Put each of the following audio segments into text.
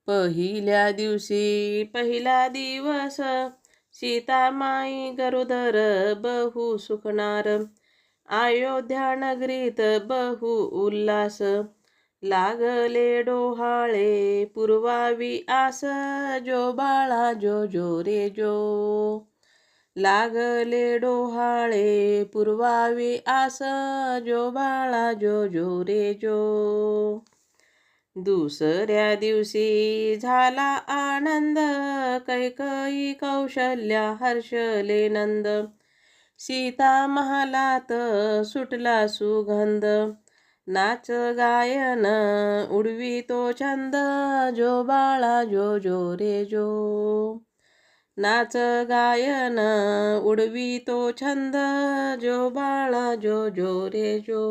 पहिल्या दिवशी पहिला दिवस सीतामाई गरोदर बहु सुखणार. अयोध्या नगरीत बहु उल्हास लागले डोहाळे पुरवावी आस. जो बाळा जो जो रे जो लागले डोहाळे पुरवावी आस. जो बाळा जो जो रे जो. दुसऱ्या दिवशी झाला आनंद कैकई कौशल्या हर्षले नंद. सीता महालात सुटला सुगंध नाच गायन उडवी तो छंद. जो बाळा जो जो रे जो नाच गायन उडवी तो छंद. जो बाळा जो जो रे जो.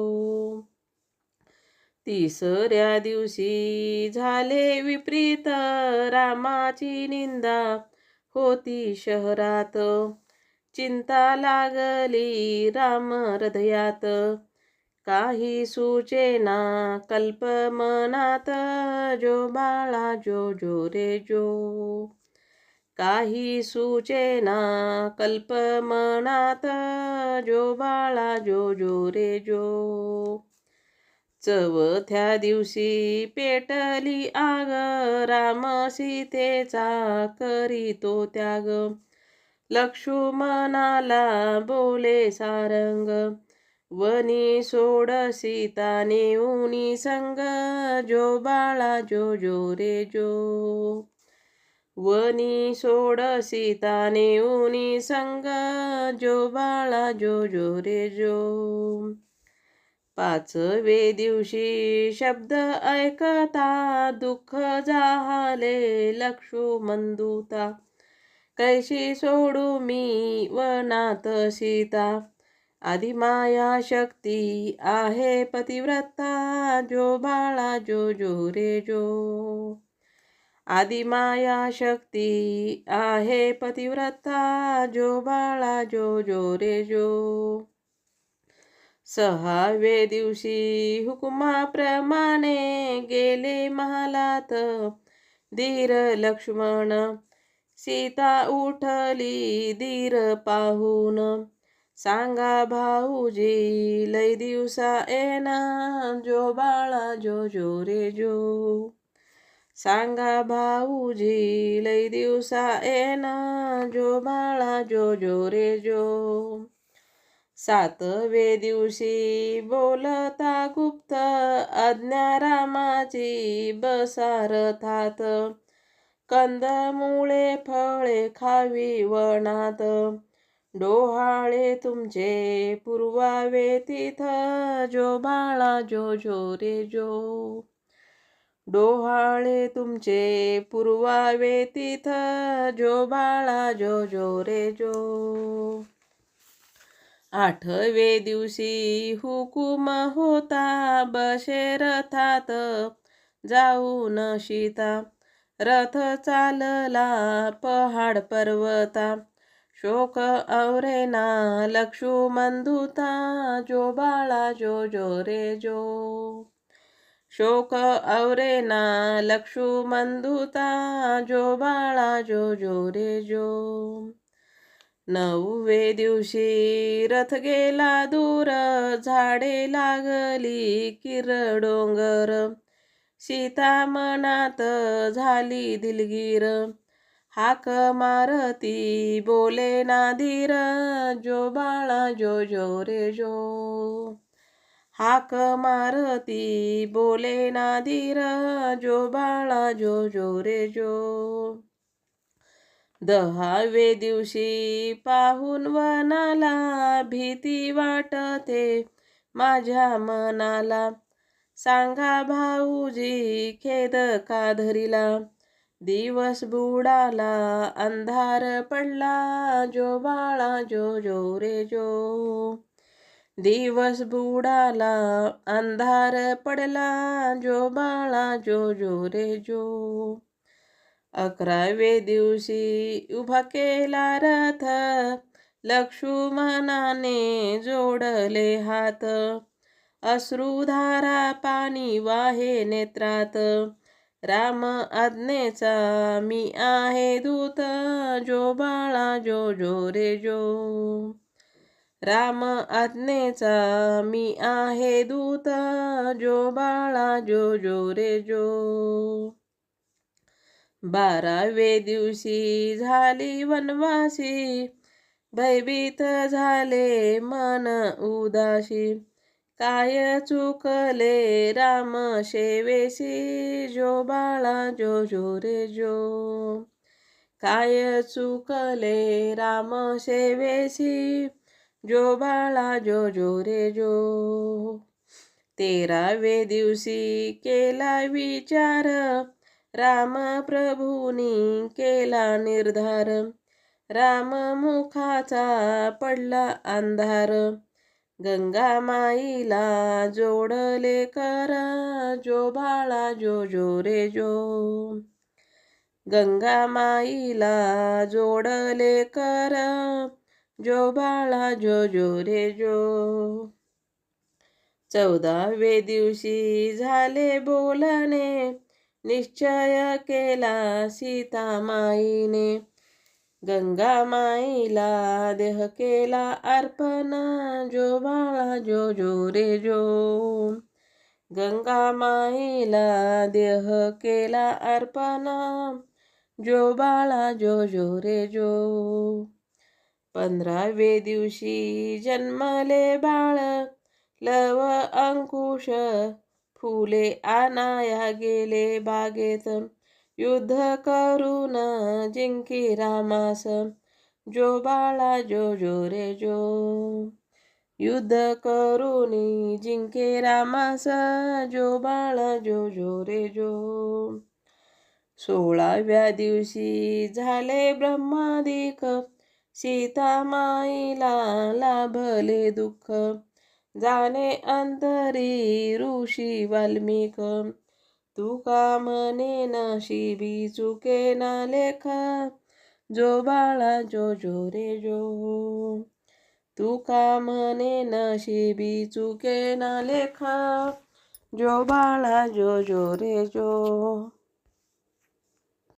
तिसऱ्या दिवशी झाले विपरीत रामाची निंदा होती शहरात. चिंता लागली राम हृदयात काही सुचेना कल्पमनात. जो बाळा जो जो रे जो काही सुचेना कल्पमनात. जो बाळा जो जो रे जो. चौथ्या दिवशी पेटली आग राम सीतेचा करीतो त्याग. लक्ष्मणाला बोले सारंग वनी सोड सीता नेऊनी संग. जो बाळा जो जो रे जो वनी सोड सीता नेऊनी संग. जो बाळा जो जो रे जो. पाचवे दिवशी शब्द ऐकता दुःख झाले लक्ष्मण दूता. कैशी सोडू मी वनात सीता आदिमाया शक्ती आहे पतिव्रता. जो बाळा जो जो रे जो आदिमाया शक्ती आहे पतिव्रता. जो बाळा जो जो रे जो. सहावे दिवशी हुकुमाप्रमाणे गेले महालात धीर लक्ष्मण. सीता उठली धीर पाहून सांगा भाऊजी लय दिवसा येना. जो बाळा जो जो रे जो सांगा भाऊजी लय दिवसा येना. जो बाळा जो जो रे जो. सातवे दिवशी बोलता गुप्त आज्ञा रामाची बसा रथात. कंदमुळे फळे खावी वनात डोहाळे तुमचे पुरवावे तिथ. जो बाळा जो जो रे जो डोहाळे तुमचे पुरवावे तिथ. जो बाळा जो जो रे जो. आठवे दिवशी हुकुम होता बसे रथात जाऊन सीता. रथ चालला पहाड पर्वता शोक औरेना लक्ष्मण दूता. जो बाळा जो जो रे जो शोक औरेना लक्ष्मण दूता. जो बाळा जो जो रे जो. नववे दिवशी रथ गेला दूर झाडे लागली किर डोंगर. सीता मनात झाली दिलगीर हाक मारती बोले ना धीर. जो बाळा जो जो रे जो हाक मारती बोले ना धीर. जो बाळा जो जो रे जो. दहावे दिवशी पाहून वनाला भीती वाटते माझ्या मनाला. सांगा भाऊजी खेद का धरिला दिवस बुडाला अंधार पडला. जो बाळा जो जो रे जो दिवस बुडाला अंधार पडला. जो बाळा जो जो रे जो. अकरावे दिवशी उभा केला रथ लक्ष्मणाने जोडले हात. अश्रुधारा पाणी वाहे नेत्रात राम आज्ञेचा मी आहे दूत, जो बाळा जो जो रे जो. राम आज्ञेचा मी आहे दूत, जो बाळा जो जो रे जो. 12वे दिवशी झाली वनवासी, भयभीत झाले मन उदासी. काय चुकले राम सेवेसी, जो बाळा जो जो रे जो. काय चुकले राम सेवेसी, जो बाळा जो जो रे जो. 13वे दिवशी केला विचार, राम प्रभूनी केला निर्धार. राम मुखाचा पडला अंधार, गंगा माईला जोडले कर, जो बाळा जो जो रे जो. गंगा माईला जोडले कर, जो बाळा जो जो रे जो. 14वे दिवशी झाले बोलणे, निश्चय केला सीता माईने. गंगा माईला देह केला अर्पण, जो बाळा जो जो रे जो. गंगा माईला देह केला अर्पण, जो बाळा जो जो रे जो. 15वे दिवशी जन्मले बाळ, लव अंकुश फुले आणाया गेले बागेत. युद्ध करून जिंकी रामास, जो बाळा जो जो रे जो. युद्ध करून जिंके रामास, जो बाळा जो जो रे जो. 16व्या दिवशी झाले ब्रह्मादिक, सीता माईला लाभले दुःख. जाणे अंतरी ऋषी वाल्मिक, तुका म्हणे नशिबी चुके ना लेख, जो बाळा जो जो रे जो. तुका म्हणे नशिबी चुके ना लेख, जो बाळा जो जो रे जो.